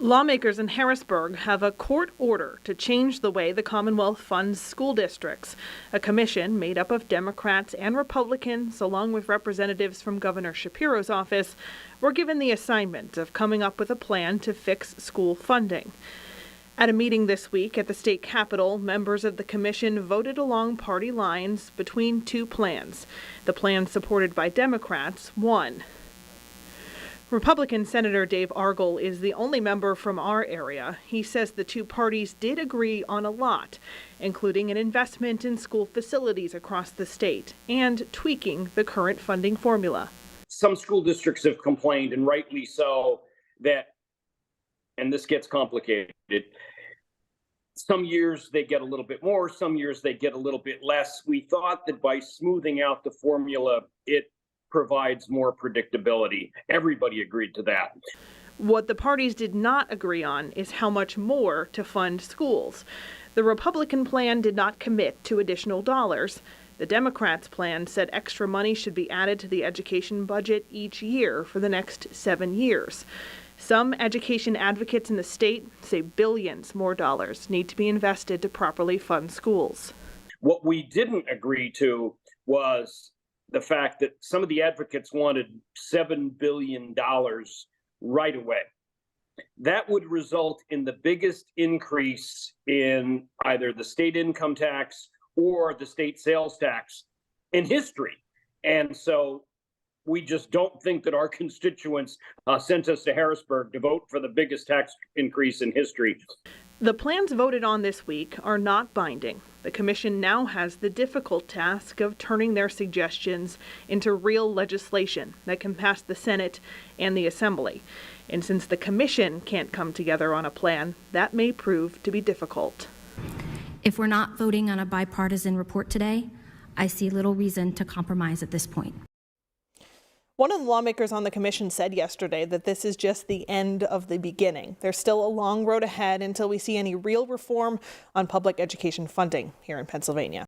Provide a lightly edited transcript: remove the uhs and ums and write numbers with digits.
Lawmakers in Harrisburg have a court order to change the way the Commonwealth funds school districts. A commission made up of Democrats and Republicans, along with representatives from Governor Shapiro's office, were given the assignment of coming up with a plan to fix school funding. At a meeting this week at the state capitol, members of the commission voted along party lines between two plans. The plan supported by Democrats won. Republican Senator Dave Argel is the only member from our area. He says the two parties did agree on a lot, including an investment in school facilities across the state and tweaking the current funding formula. Some school districts have complained, and rightly so, that, and this gets complicated, some years they get a little bit more, some years they get a little bit less. We thought that by smoothing out the formula, it provides more predictability. Everybody agreed to that. What the parties did not agree on is how much more to fund schools. The Republican plan did not commit to additional dollars. The Democrats' plan said extra money should be added to the education budget each year for the next 7 years. Some education advocates in the state say billions more dollars need to be invested to properly fund schools. What we didn't agree to was the fact that some of the advocates wanted $7 billion right away. That would result in the biggest increase in either the state income tax or the state sales tax in history. And so we just don't think that our constituents sent us to Harrisburg to vote for the biggest tax increase in history. The plans voted on this week are not binding. The commission now has the difficult task of turning their suggestions into real legislation that can pass the Senate and the Assembly. And since the commission can't come together on a plan, that may prove to be difficult. If we're not voting on a bipartisan report today, I see little reason to compromise at this point. One of the lawmakers on the commission said yesterday that this is just the end of the beginning. There's still a long road ahead until we see any real reform on public education funding here in Pennsylvania.